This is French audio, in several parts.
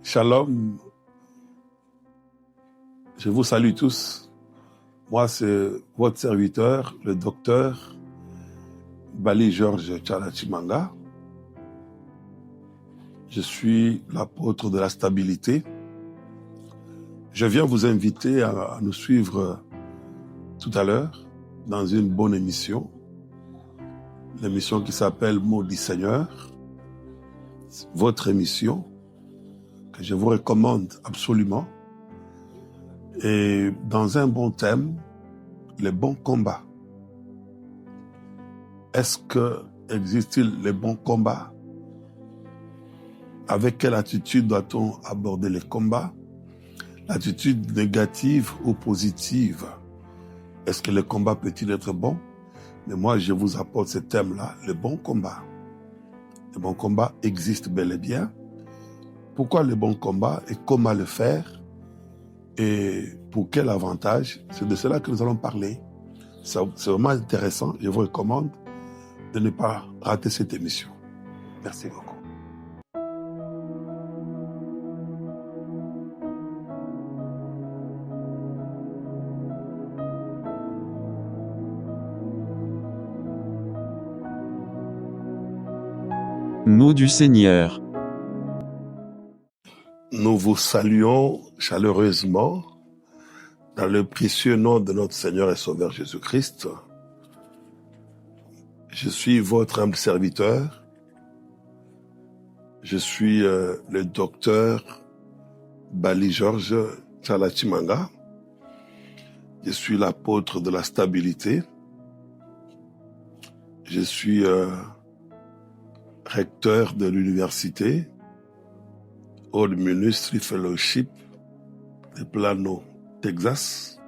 Shalom, je vous salue tous. Moi, c'est votre serviteur, le docteur Bali Georges Tchala-Tshimanga. Je suis l'apôtre de la stabilité. Je viens vous inviter à nous suivre tout à l'heure dans une bonne émission. L'émission qui s'appelle Mots du Seigneur. Votre émission que je vous recommande absolument. Et dans un bon thème, les bons combats. Est-ce que existe-t-il les bons combats? Avec quelle attitude doit-on aborder les combats? L'attitude négative ou positive? Est-ce que le combat peut-il être bon? Mais moi, je vous apporte ce thème-là, le bon combat. Le bon combat existe bel et bien. Pourquoi le bon combat et comment le faire? Et pour quel avantage? C'est de cela que nous allons parler. C'est vraiment intéressant. Je vous recommande de ne pas rater cette émission. Merci beaucoup. Mots du Seigneur. Nous vous saluons chaleureusement dans le précieux nom de notre Seigneur et Sauveur Jésus-Christ. Je suis votre humble serviteur. Je suis le docteur Bali Georges Tchala-Tshimanga. Je suis l'apôtre de la stabilité. Je suis recteur de l'université Old Ministry Fellowship de Plano, Texas,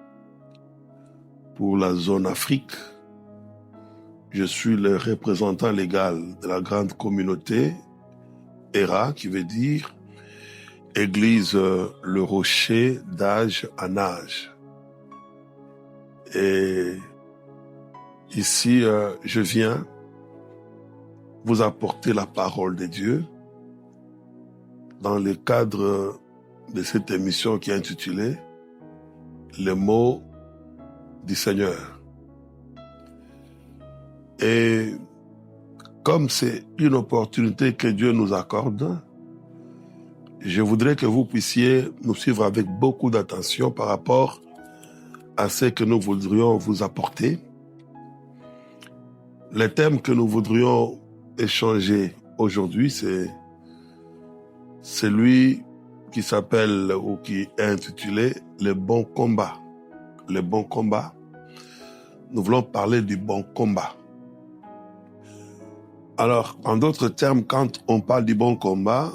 pour la zone Afrique. Je suis le représentant légal de la grande communauté ERA, qui veut dire Église Le Rocher d'âge en âge. Et ici, je viens vous apporter la parole de Dieu dans le cadre de cette émission qui est intitulée « Les mots du Seigneur ». Et comme c'est une opportunité que Dieu nous accorde, je voudrais que vous puissiez nous suivre avec beaucoup d'attention par rapport à ce que nous voudrions vous apporter. Le thème que nous voudrions échanger aujourd'hui, c'est celui qui s'appelle ou qui est intitulé « Le bon combat ». Le bon combat. Nous voulons parler du bon combat. Alors, en d'autres termes, quand on parle du bon combat,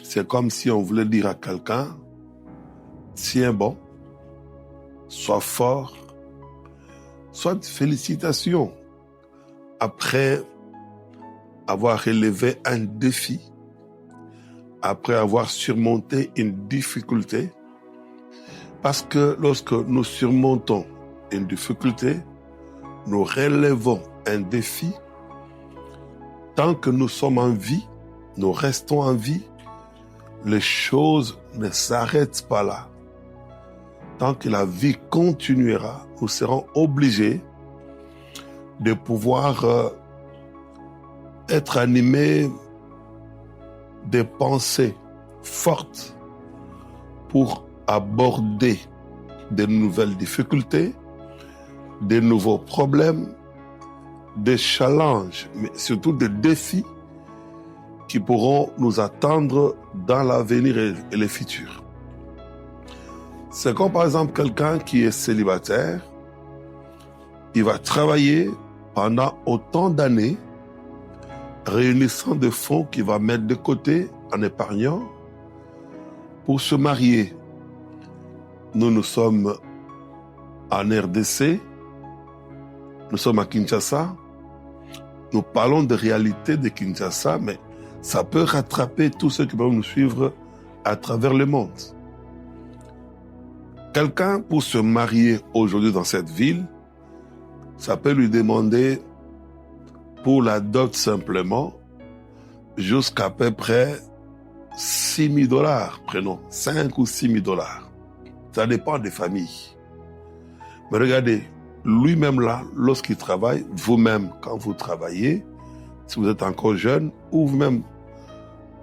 c'est comme si on voulait dire à quelqu'un « Tiens bon, sois fort, soit félicitations » après avoir relevé un défi, après avoir surmonté une difficulté, parce que lorsque nous surmontons une difficulté, nous relevons un défi, tant que nous sommes en vie, nous restons en vie, les choses ne s'arrêtent pas là. Tant que la vie continuera, nous serons obligés de pouvoir être animés de pensées fortes pour aborder de nouvelles difficultés, de nouveaux problèmes, des challenges, mais surtout des défis qui pourront nous attendre dans l'avenir et le futur. C'est comme par exemple quelqu'un qui est célibataire, il va travailler pendant autant d'années, réunissant des fonds qu'il va mettre de côté en épargnant pour se marier. Nous sommes en RDC, nous sommes à Kinshasa, nous parlons de réalité de Kinshasa, mais ça peut rattraper tous ceux qui peuvent nous suivre à travers le monde. Quelqu'un, pour se marier aujourd'hui dans cette ville, ça peut lui demander pour la dot simplement jusqu'à peu près 6 000 $, prenons 5 ou 6 000 $. Ça dépend des familles. Mais regardez, lui-même là, lorsqu'il travaille, vous-même, quand vous travaillez, si vous êtes encore jeune, ou vous-même,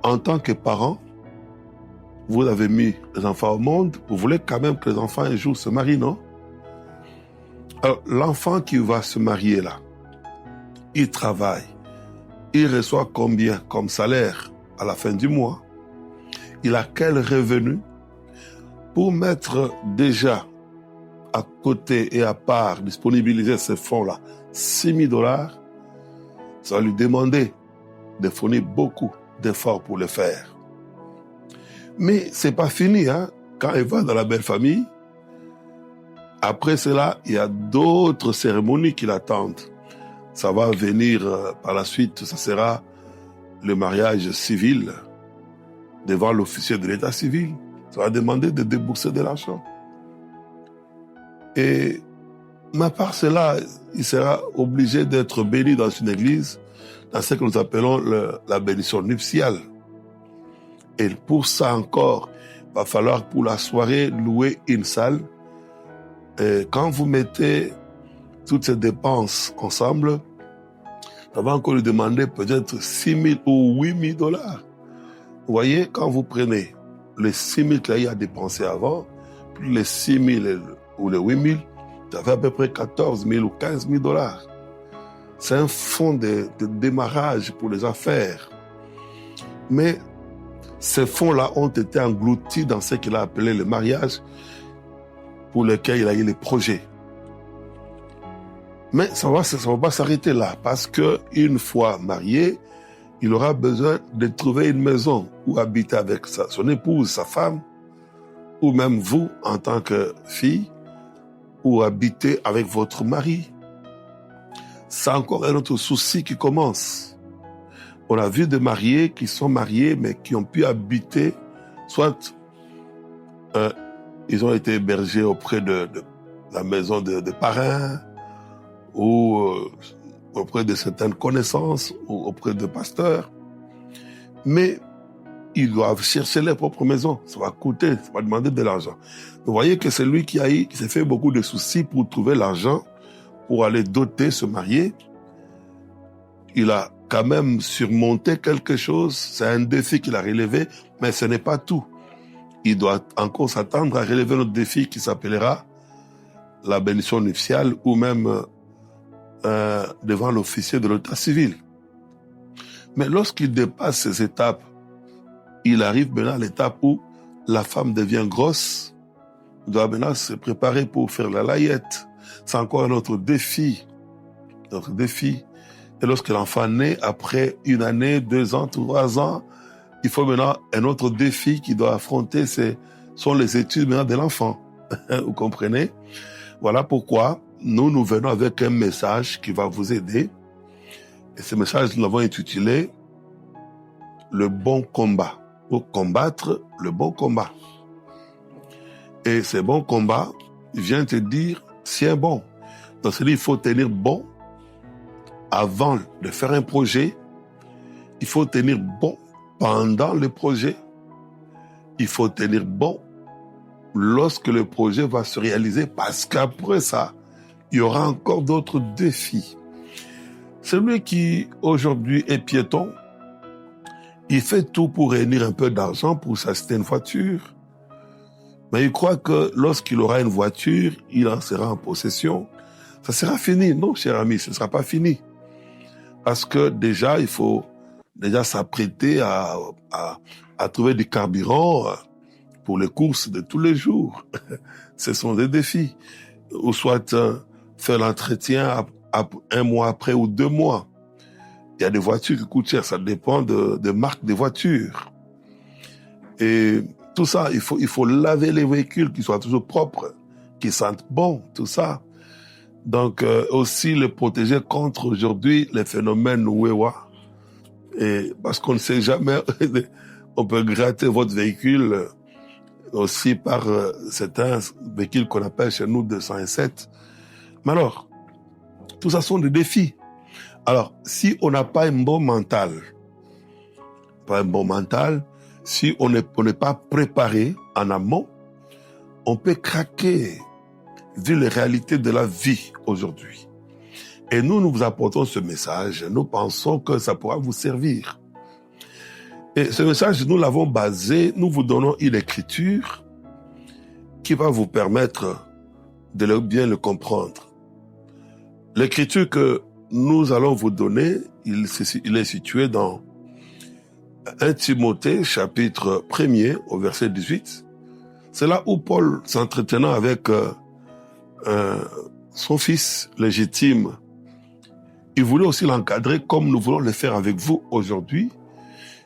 en tant que parent, vous avez mis les enfants au monde, vous voulez quand même que les enfants un jour se marient, non? Alors, l'enfant qui va se marier là, il travaille, il reçoit combien comme salaire à la fin du mois? Il a quel revenu pour mettre déjà à côté et à part, disponibiliser ces fonds-là, 6 000 $, ça va lui demander de fournir beaucoup d'efforts pour le faire. Mais c'est pas fini, hein? Quand il va dans la belle famille, après cela, il y a d'autres cérémonies qui l'attendent. Ça va venir par la suite, ça sera le mariage civil devant l'officier de l'état civil. Ça va demander de débourser de l'argent. Et à part cela, il sera obligé d'être béni dans une église, dans ce que nous appelons la bénédiction nuptiale. Et pour ça encore, il va falloir pour la soirée louer une salle. Et quand vous mettez toutes ces dépenses ensemble, ça va encore lui demander peut-être 6 000 ou 8 000 $. Vous voyez, quand vous prenez les 6 000 qu'il y a dépensé avant, plus les 6 000 ou les 8 000, ça fait à peu près 14 000 ou 15 000 $. C'est un fonds de démarrage pour les affaires. Mais ces fonds-là ont été engloutis dans ce qu'il a appelé le mariage, pour lequel il a eu les projets. Mais ça va pas s'arrêter là, parce que une fois marié, il aura besoin de trouver une maison où habiter avec son épouse, sa femme, ou même vous en tant que fille, ou habiter avec votre mari. C'est encore un autre souci qui commence. On a vu des mariés qui sont mariés, mais qui ont pu habiter, soit ils ont été hébergés auprès de la maison de parrains, ou auprès de certaines connaissances, ou auprès de pasteurs. Mais ils doivent chercher leur propre maison. Ça va coûter, ça va demander de l'argent. Vous voyez que c'est lui qui s'est fait beaucoup de soucis pour trouver l'argent, pour aller doter, se marier. Il a quand même surmonté quelque chose. C'est un défi qu'il a relevé, mais ce n'est pas tout. Il doit encore s'attendre à relever notre défi qui s'appellera la bénédiction nuptiale ou même devant l'officier de l'état civil. Mais lorsqu'il dépasse ces étapes, il arrive maintenant à l'étape où la femme devient grosse, doit maintenant se préparer pour faire la layette. C'est encore un autre défi. Et lorsque l'enfant naît, après 1 année, 2 ans, 3 ans, il faut maintenant un autre défi qu'il doit affronter, sont les études maintenant de l'enfant. Vous comprenez? Voilà pourquoi nous venons avec un message qui va vous aider. Et ce message, nous l'avons intitulé « Le bon combat », pour combattre le bon combat. Et ce bon combat vient te dire, tiens bon. Donc, c'est-à-dire, il faut tenir bon avant de faire un projet. Il faut tenir bon pendant le projet. Il faut tenir bon lorsque le projet va se réaliser, parce qu'après ça, il y aura encore d'autres défis. Celui qui aujourd'hui est piéton, il fait tout pour réunir un peu d'argent pour s'acheter une voiture. Mais il croit que lorsqu'il aura une voiture, il en sera en possession. Ça sera fini. Non, cher ami, ce ne sera pas fini. Parce que déjà, il faut s'apprêter à trouver du carburant pour les courses de tous les jours. Ce sont des défis. Ou soit faire l'entretien 1 mois après ou 2 mois. Il y a des voitures qui coûtent cher, ça dépend de marque des voitures. Et tout ça, il faut laver les véhicules, qu'ils soient toujours propres, qu'ils sentent bon, tout ça. Donc aussi les protéger contre aujourd'hui les phénomènes Wewa. Et parce qu'on ne sait jamais, on peut gratter votre véhicule aussi par certains véhicules qu'on appelle chez nous 207. Mais alors, tout ça sont des défis. Alors, si on n'a pas un bon mental, si on n'est pas préparé en amont, on peut craquer vu les réalités de la vie aujourd'hui. Et nous vous apportons ce message. Nous pensons que ça pourra vous servir. Et ce message, nous l'avons basé, nous vous donnons une écriture qui va vous permettre de bien le comprendre. L'écriture que nous allons vous donner, il est situé dans 1 Timothée, chapitre 1er, au verset 18. C'est là où Paul, s'entretenant avec son fils légitime, il voulait aussi l'encadrer comme nous voulons le faire avec vous aujourd'hui.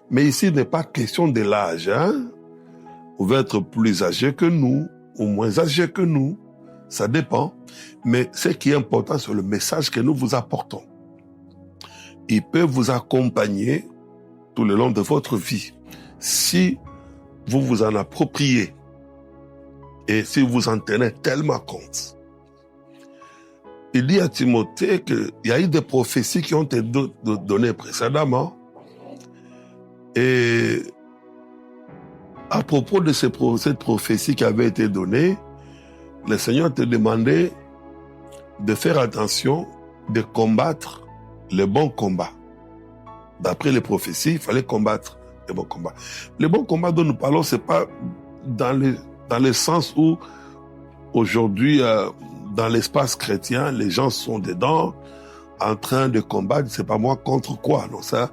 Mais ici, il n'est pas question de l'âge. Vous pouvez être plus âgé que nous ou moins âgé que nous. Ça dépend. Mais ce qui est important, c'est le message que nous vous apportons. Il peut vous accompagner tout le long de votre vie si vous vous en appropriez et si vous en tenez tellement compte. Il dit à Timothée qu'il y a eu des prophéties qui ont été données précédemment. Et à propos de cette prophétie qui avait été donnée, le Seigneur te demandait de faire attention, de combattre les bons combats. D'après les prophéties, il fallait combattre les bons combats. Les bons combats dont nous parlons, c'est pas dans le sens où aujourd'hui, dans l'espace chrétien, les gens sont dedans, en train de combattre, c'est pas moi contre quoi. Donc ça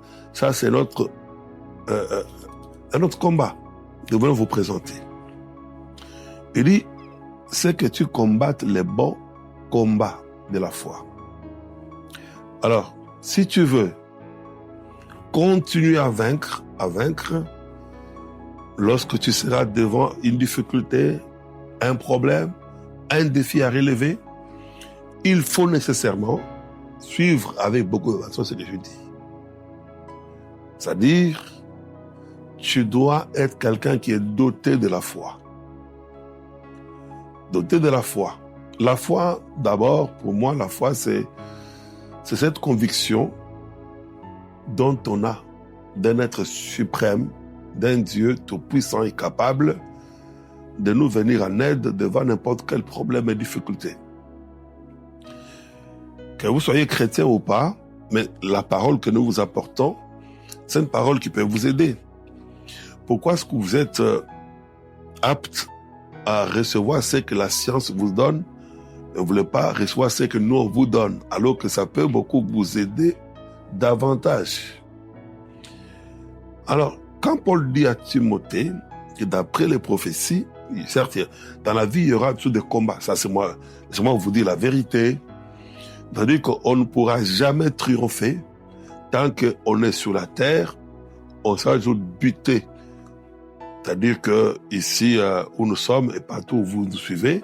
c'est notre un autre combat. Nous voulons vous présenter. Il dit, c'est que tu combattes les bons combats de la foi. Alors, si tu veux continuer à vaincre, lorsque tu seras devant une difficulté, un problème, un défi à relever, il faut nécessairement suivre avec beaucoup d'attention ce que je dis. C'est-à-dire, tu dois être quelqu'un qui est doté de la foi. Doté de la foi. La foi, d'abord, pour moi, la foi, c'est cette conviction dont on a d'un être suprême, d'un Dieu tout-puissant et capable de nous venir en aide devant n'importe quel problème et difficulté. Que vous soyez chrétien ou pas, mais la parole que nous vous apportons, c'est une parole qui peut vous aider. Pourquoi est-ce que vous êtes apte à recevoir ce que la science vous donne et vous ne voulez pas recevoir ce que nous on vous donne, alors que ça peut beaucoup vous aider davantage? Alors, quand Paul dit à Timothée que d'après les prophéties, certes, dans la vie, il y aura toujours des combats. Ça, c'est moi vous dire la vérité. C'est-à-dire qu'on ne pourra jamais triompher tant qu'on est sur la terre, on sera toujours buté. C'est-à-dire que ici où nous sommes et partout où vous nous suivez,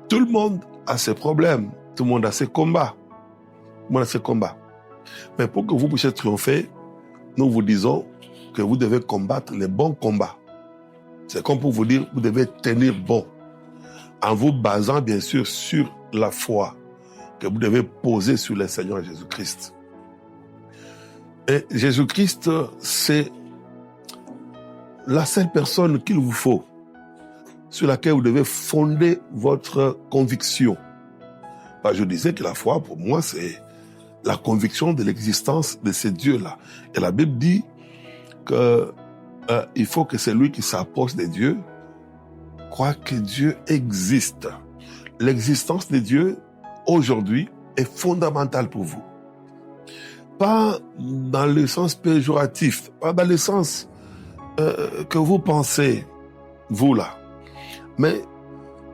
tout le monde a ses problèmes, tout le monde a ses combats. Tout le monde a ses combats. Mais pour que vous puissiez triompher, nous vous disons que vous devez combattre les bons combats. C'est comme pour vous dire, vous devez tenir bon, en vous basant bien sûr sur la foi que vous devez poser sur le Seigneur Jésus-Christ. Et Jésus-Christ, c'est la seule personne qu'il vous faut, sur laquelle vous devez fonder votre conviction. Je disais que la foi, pour moi, c'est la conviction de l'existence de ces dieux-là. Et la Bible dit que il faut que celui qui s'approche de Dieu croit que Dieu existe. L'existence de Dieu, aujourd'hui, est fondamentale pour vous. Pas dans le sens péjoratif, pas dans le sens que vous pensez, vous là, mais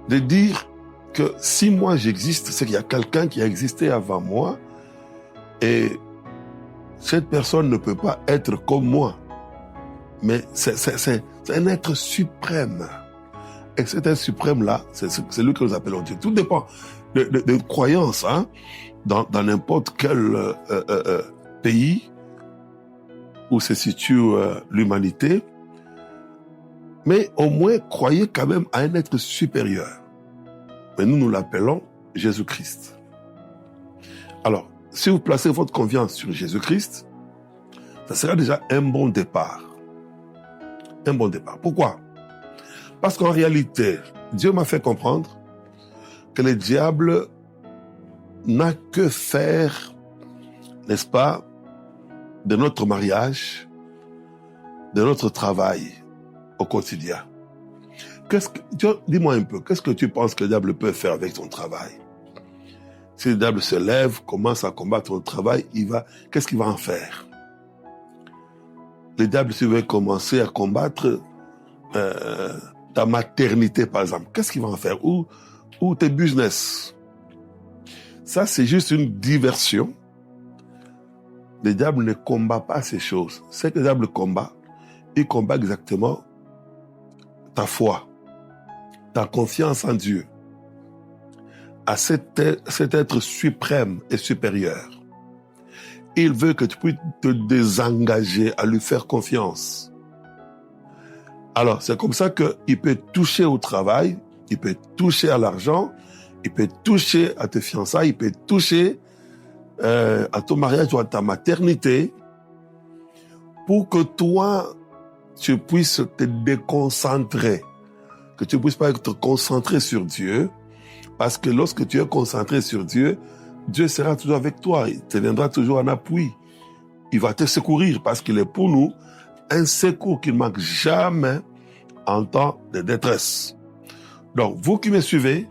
de dire que si moi j'existe, c'est qu'il y a quelqu'un qui a existé avant moi et cette personne ne peut pas être comme moi. Mais c'est un être suprême. Et cet être suprême-là, c'est lui que nous appelons Dieu. Tout dépend de croyances, dans n'importe quel pays où se situe l'humanité. Mais au moins, croyez quand même à un être supérieur. Mais nous l'appelons Jésus-Christ. Alors, si vous placez votre confiance sur Jésus-Christ, ça sera déjà un bon départ. un bon départ. Pourquoi? Parce qu'en réalité, Dieu m'a fait comprendre que le diable n'a que faire, n'est-ce pas, de notre mariage, de notre travail au quotidien. Dis-moi un peu, qu'est-ce que tu penses que le diable peut faire avec ton travail? Si le diable se lève, commence à combattre ton travail, qu'est-ce qu'il va en faire? Le diable, s'il veut commencer à combattre ta maternité, par exemple, qu'est-ce qu'il va en faire? Ou tes business? Ça, c'est juste une diversion. Le diable ne combat pas ces choses. C'est que le diable combat, il combat exactement ta foi, ta confiance en Dieu, à cet être suprême et supérieur. Il veut que tu puisses te désengager à lui faire confiance. Alors, c'est comme ça qu'il peut toucher au travail, il peut toucher à l'argent, il peut toucher à tes fiançailles, il peut toucher à ton mariage ou à ta maternité, pour que toi, tu puisses te déconcentrer, que tu ne puisses pas être concentré sur Dieu, parce que lorsque tu es concentré sur Dieu, Dieu sera toujours avec toi, il te viendra toujours en appui, il va te secourir, parce qu'il est pour nous un secours qui ne manque jamais en temps de détresse. Donc, vous qui me suivez,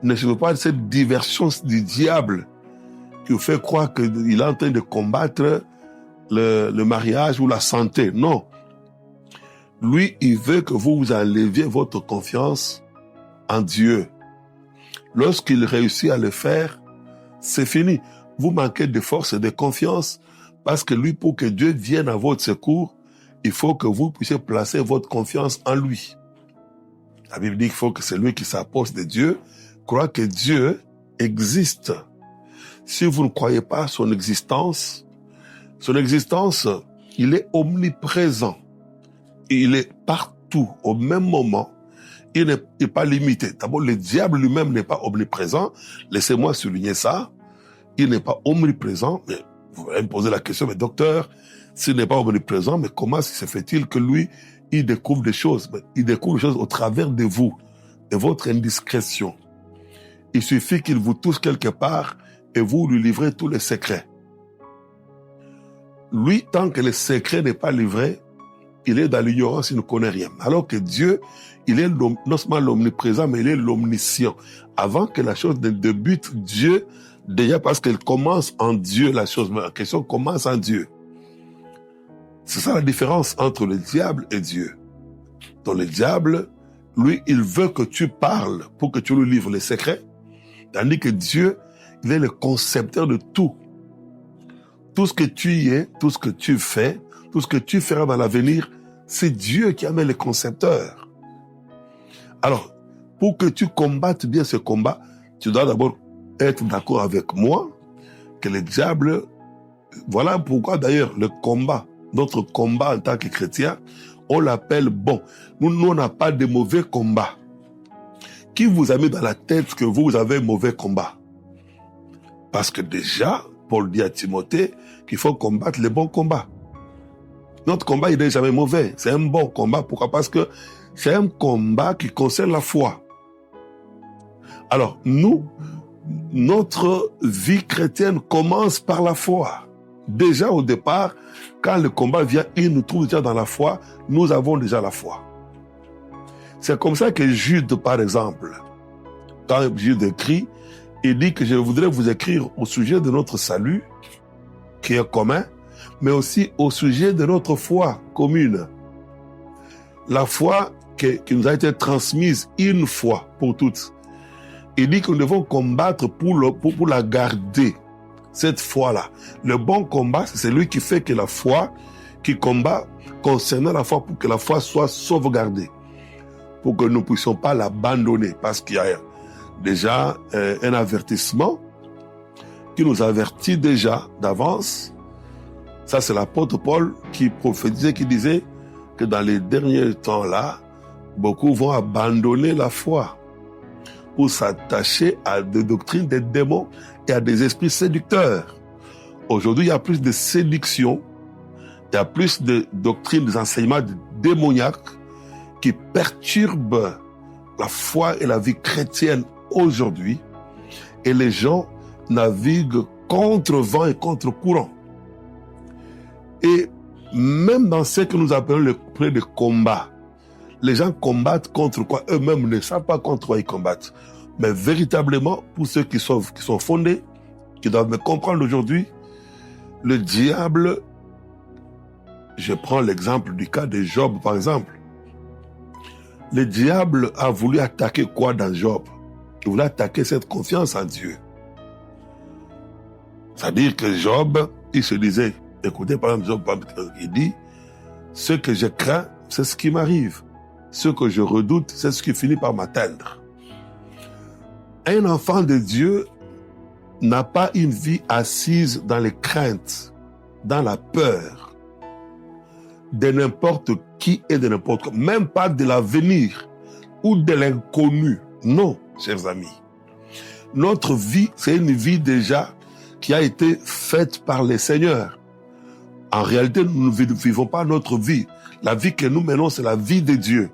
ne suivez pas cette diversion du diable qui vous fait croire qu'il est en train de combattre le mariage ou la santé. Non. Lui, il veut que vous enleviez votre confiance en Dieu. Lorsqu'il réussit à le faire, c'est fini. Vous manquez de force et de confiance parce que lui, pour que Dieu vienne à votre secours, il faut que vous puissiez placer votre confiance en lui. La Bible dit qu'il faut que celui qui s'approche de Dieu croit que Dieu existe. Si vous ne croyez pas à son existence, il est omniprésent. Il est partout, au même moment. Il n'est pas limité. D'abord, le diable lui-même n'est pas omniprésent. Laissez-moi souligner ça. Il n'est pas omniprésent. Mais vous allez me poser la question, mais docteur, s'il n'est pas omniprésent, mais comment se fait-il que lui, il découvre des choses? Il découvre des choses au travers de vous, de votre indiscrétion. Il suffit qu'il vous touche quelque part et vous lui livrez tous les secrets. Lui, tant que le secret n'est pas livré, il est dans l'ignorance, il ne connaît rien. Alors que Dieu, il est non seulement l'omniprésent, mais il est l'omniscient. Avant que la chose ne débute, Dieu, déjà parce qu'elle commence en Dieu, la chose, mais la question commence en Dieu. C'est ça la différence entre le diable et Dieu. Donc le diable, lui, il veut que tu parles pour que tu lui livres les secrets, tandis que Dieu, il est le concepteur de tout. Tout ce que tu es, tout ce que tu fais, tout ce que tu feras dans l'avenir, c'est Dieu qui amène le concepteur. Alors, pour que tu combattes bien ce combat, tu dois d'abord être d'accord avec moi que le diable, voilà pourquoi d'ailleurs le combat, notre combat en tant que chrétien, on l'appelle bon. Nous, on n'a pas de mauvais combat. Qui vous a mis dans la tête que vous avez mauvais combat? Parce que déjà, Paul dit à Timothée qu'il faut combattre les bons combats. Notre combat, il n'est jamais mauvais. C'est un bon combat. Pourquoi? Parce que c'est un combat qui concerne la foi. Alors, notre vie chrétienne commence par la foi. Déjà au départ, quand le combat vient, il nous trouve déjà dans la foi. Nous avons déjà la foi. C'est comme ça que Jude, par exemple, quand Jude écrit, il dit que je voudrais vous écrire au sujet de notre salut, qui est commun, mais aussi au sujet de notre foi commune. La foi qui nous a été transmise une fois pour toutes. Il dit que nous devons combattre pour la garder, cette foi-là. Le bon combat, c'est celui qui fait que la foi, qui combat concernant la foi, pour que la foi soit sauvegardée, pour que nous ne puissions pas l'abandonner, parce qu'il y a déjà un avertissement qui nous avertit déjà d'avance. Ça, c'est l'apôtre Paul qui prophétisait, qui disait que dans les derniers temps-là, beaucoup vont abandonner la foi pour s'attacher à des doctrines des démons et à des esprits séducteurs. Aujourd'hui, il y a plus de séduction, il y a plus de doctrines, des enseignements démoniaques qui perturbent la foi et la vie chrétienne aujourd'hui. Et les gens naviguent contre vent et contre courant. Et même dans ce que nous appelons le prix de combat, les gens combattent contre quoi? Eux-mêmes ne savent pas contre quoi ils combattent. Mais véritablement, pour ceux qui sont fondés, qui doivent me comprendre aujourd'hui, le diable, je prends l'exemple du cas de Job par exemple. Le diable a voulu attaquer quoi dans Job? Il voulait attaquer cette confiance en Dieu. C'est-à-dire que Job, il se disait, écoutez par exemple Job, il dit, ce que je crains, c'est ce qui m'arrive. Ce que je redoute, c'est ce qui finit par m'atteindre. Un enfant de Dieu n'a pas une vie assise dans les craintes, dans la peur de n'importe qui et de n'importe quoi, même pas de l'avenir ou de l'inconnu. Non, chers amis. Notre vie, c'est une vie déjà qui a été faite par le Seigneur. En réalité, nous ne vivons pas notre vie. La vie que nous menons, c'est la vie de Dieu.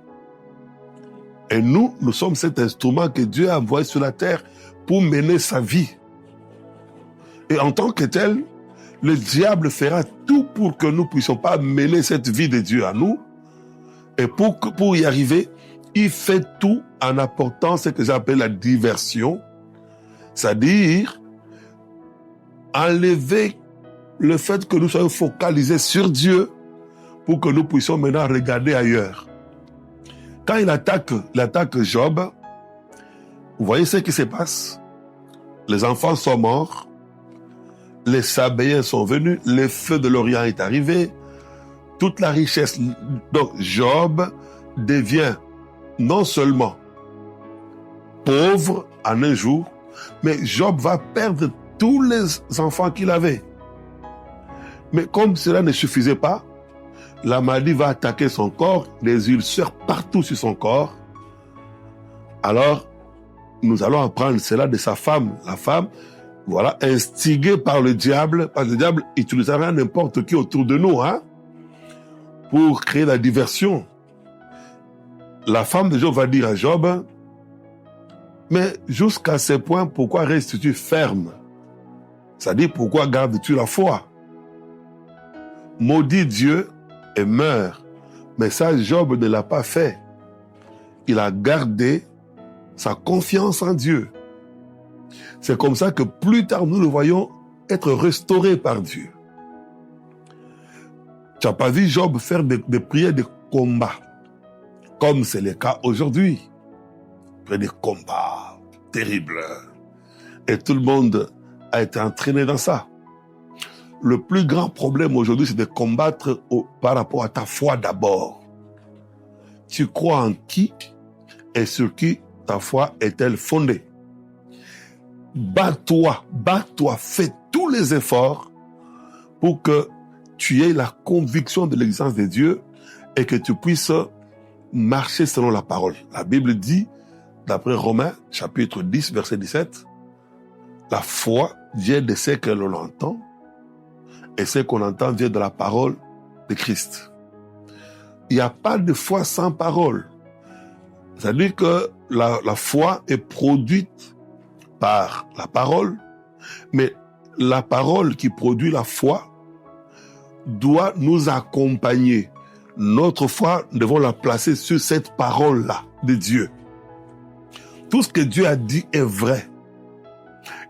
Et nous sommes cet instrument que Dieu a envoyé sur la terre pour mener sa vie. Et en tant que tel, le diable fera tout pour que nous ne puissions pas mener cette vie de Dieu à nous. Et pour y arriver, il fait tout en apportant ce que j'appelle la diversion, c'est-à-dire enlever le fait que nous soyons focalisés sur Dieu pour que nous puissions maintenant regarder ailleurs. Quand il attaque Job, vous voyez ce qui se passe? Les enfants sont morts, les Sabéens sont venus, le feu de l'Orient est arrivé, toute la richesse. Donc Job devient non seulement pauvre en un jour, mais Job va perdre tous les enfants qu'il avait. Mais comme cela ne suffisait pas, la maladie va attaquer son corps, les ulcères partout sur son corps. Alors, nous allons apprendre cela de sa femme. La femme, voilà, instigée par le diable, parce que le diable utilisera n'importe qui autour de nous, pour créer la diversion. La femme de Job va dire à Job, mais jusqu'à ce point, pourquoi restes-tu ferme? C'est-à-dire, pourquoi gardes-tu la foi? Maudit Dieu et meurt. Mais ça, Job ne l'a pas fait. Il a gardé sa confiance en Dieu. C'est comme ça que plus tard, nous le voyons être restauré par Dieu. Tu n'as pas vu Job faire des prières de combat, comme c'est le cas aujourd'hui. Des combats terribles. Et tout le monde a été entraîné dans ça. Le plus grand problème aujourd'hui, c'est de combattre par rapport à ta foi d'abord. Tu crois en qui et sur qui ta foi est-elle fondée? Bats-toi, fais tous les efforts pour que tu aies la conviction de l'existence de Dieu et que tu puisses marcher selon la parole. La Bible dit, d'après Romains, chapitre 10, verset 17, la foi vient de ce que l'on entend, et ce qu'on entend vient de la parole de Christ. Il n'y a pas de foi sans parole. C'est-à-dire que la foi est produite par la parole, mais la parole qui produit la foi doit nous accompagner. Notre foi, nous devons la placer sur cette parole-là de Dieu. Tout ce que Dieu a dit est vrai.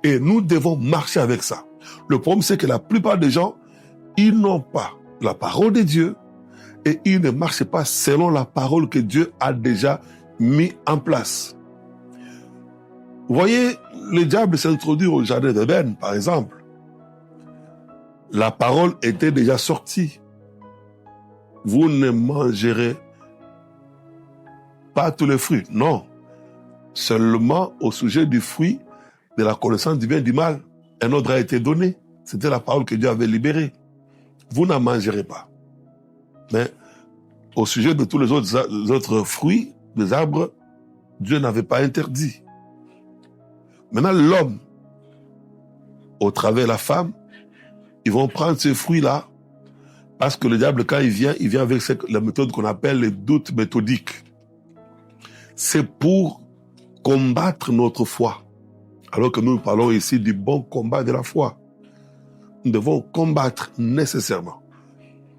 Et nous devons marcher avec ça. Le problème, c'est que la plupart des gens, ils n'ont pas la parole de Dieu et ils ne marchent pas selon la parole que Dieu a déjà mis en place. Vous voyez, le diable s'introduit au jardin d'Éden, par exemple. La parole était déjà sortie. Vous ne mangerez pas tous les fruits. Non. Seulement au sujet du fruit de la connaissance du bien et du mal. Un ordre a été donné. C'était la parole que Dieu avait libérée. Vous n'en mangerez pas. Mais au sujet de tous les autres fruits des arbres, Dieu n'avait pas interdit. Maintenant, l'homme, au travers de la femme, ils vont prendre ces fruits-là Parce que le diable, quand il vient avec la méthode qu'on appelle les doutes méthodiques. C'est pour combattre notre foi. Alors que nous parlons ici du bon combat de la foi. Nous devons combattre nécessairement.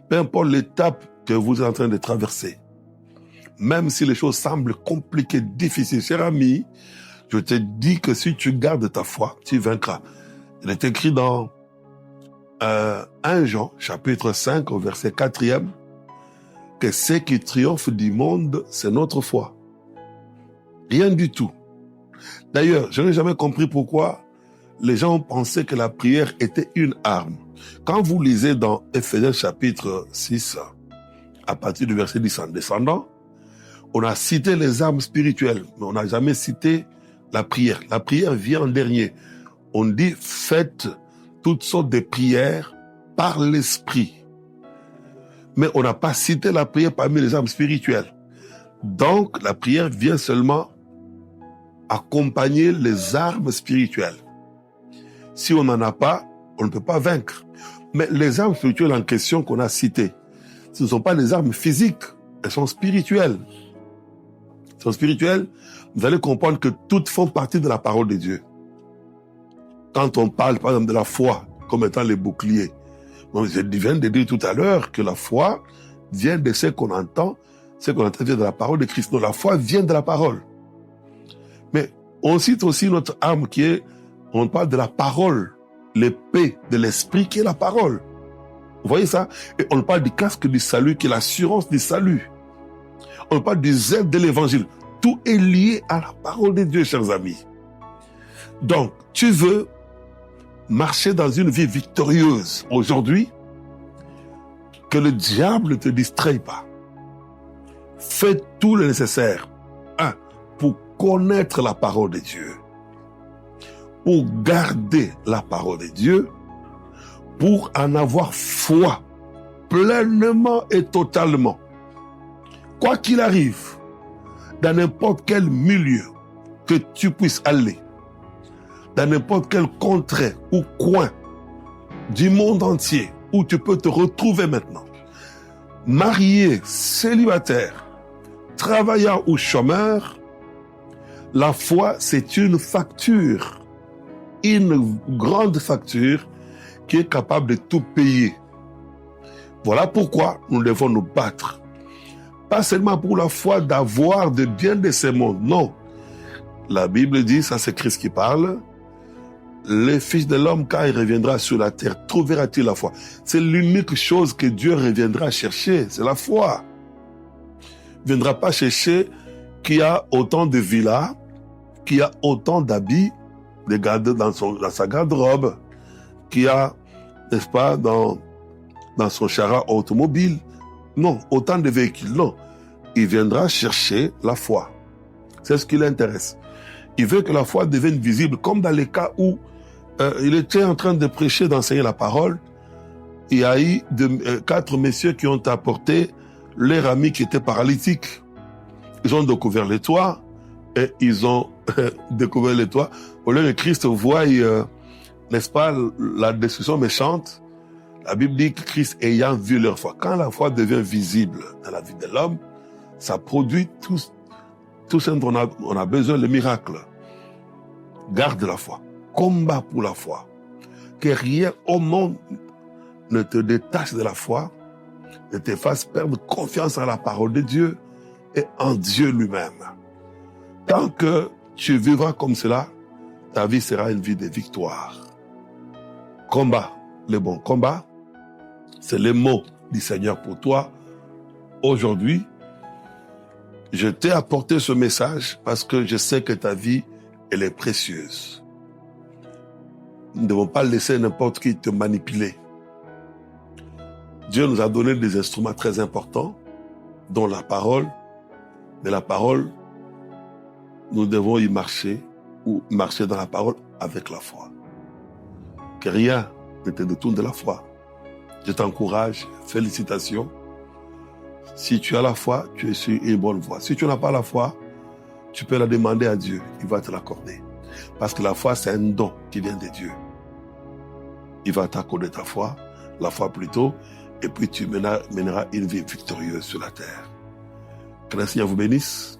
Peu importe l'étape que vous êtes en train de traverser. Même si les choses semblent compliquées, difficiles. Cher ami, je te dis que si tu gardes ta foi, tu vaincras. Il est écrit dans 1 Jean, chapitre 5, au verset 4e, que ce qui triomphe du monde, c'est notre foi. Rien du tout. D'ailleurs, je n'ai jamais compris pourquoi les gens pensaient que la prière était une arme. Quand vous lisez dans Ephésiens chapitre 6, à partir du verset 10 en descendant, on a cité les armes spirituelles, mais on n'a jamais cité la prière. La prière vient en dernier. On dit, faites toutes sortes de prières par l'esprit. Mais on n'a pas cité la prière parmi les armes spirituelles. Donc, la prière vient seulement accompagner les armes spirituelles. Si on n'en a pas, on ne peut pas vaincre. Mais les armes spirituelles en question qu'on a citées, ce ne sont pas des armes physiques, elles sont spirituelles. Elles sont spirituelles, vous allez comprendre que toutes font partie de la parole de Dieu. Quand on parle, par exemple, de la foi, comme étant les boucliers, je viens de dire tout à l'heure que la foi vient de ce qu'on entend vient de la parole de Christ. Donc la foi vient de la parole. Mais on cite aussi notre arme qui est, on parle de la parole, l'épée de l'esprit qui est la parole. Vous voyez ça? Et on parle du casque du salut qui est l'assurance du salut. On parle du zèle de l'évangile. Tout est lié à la parole de Dieu, chers amis. Donc, tu veux marcher dans une vie victorieuse aujourd'hui, que le diable ne te distraie pas. Fais tout le nécessaire. Pour connaître la parole de Dieu. Pour garder la parole de Dieu. Pour en avoir foi pleinement et totalement. Quoi qu'il arrive, dans n'importe quel milieu que tu puisses aller, dans n'importe quel contrée ou coin du monde entier où tu peux te retrouver maintenant, marié, célibataire, travaillant ou chômeur, la foi, c'est une facture, une grande facture qui est capable de tout payer. Voilà pourquoi nous devons nous battre. Pas seulement pour la foi d'avoir de bien de ce monde, non. La Bible dit, ça c'est Christ qui parle, le Fils de l'homme, quand il reviendra sur la terre, trouvera-t-il la foi? C'est l'unique chose que Dieu reviendra chercher, c'est la foi. Il ne viendra pas chercher qui a autant de villas, qui a autant d'habits dans sa garde-robe, qui a, n'est-ce pas, dans son char automobile. Non, autant de véhicules, non. Il viendra chercher la foi. C'est ce qui l'intéresse. Il veut que la foi devienne visible, comme dans les cas où il était en train de prêcher, d'enseigner la parole. Il y a eu 4 messieurs qui ont apporté leur ami qui était paralytique. Ils ont découvert les toits et ils ont découvert les toits. Au lieu que Christ voie, n'est-ce pas, la destruction méchante, la Bible dit que Christ ayant vu leur foi. Quand la foi devient visible dans la vie de l'homme, ça produit tout ce dont on a besoin, le miracle. Garde la foi. Combat pour la foi. Que rien au monde ne te détache de la foi, ne te fasse perdre confiance en la parole de Dieu et en Dieu lui-même. Tant que tu vivras comme cela, ta vie sera une vie de victoire. Combat, le bon combat, c'est le mot du Seigneur pour toi. Aujourd'hui, je t'ai apporté ce message parce que je sais que ta vie, elle est précieuse. Nous ne devons pas laisser n'importe qui te manipuler. Dieu nous a donné des instruments très importants, dont la parole. De la parole, nous devons y marcher, ou marcher dans la parole avec la foi. Que rien ne te détourne de la foi. Je t'encourage, félicitations. Si tu as la foi, tu es sur une bonne voie. Si tu n'as pas la foi, tu peux la demander à Dieu, il va te l'accorder. Parce que la foi, c'est un don qui vient de Dieu. Il va t'accorder ta foi, la foi plutôt, et puis tu mèneras une vie victorieuse sur la terre. Que le Seigneur vous bénisse.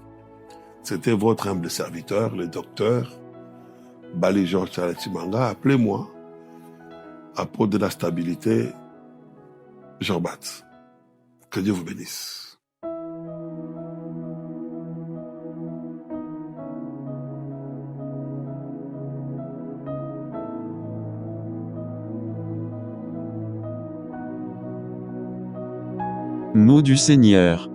C'était votre humble serviteur, le docteur Bali Georges Chimanga. Appelez-moi, apôtre de la stabilité, Jorbat. Que Dieu vous bénisse. Mot du Seigneur.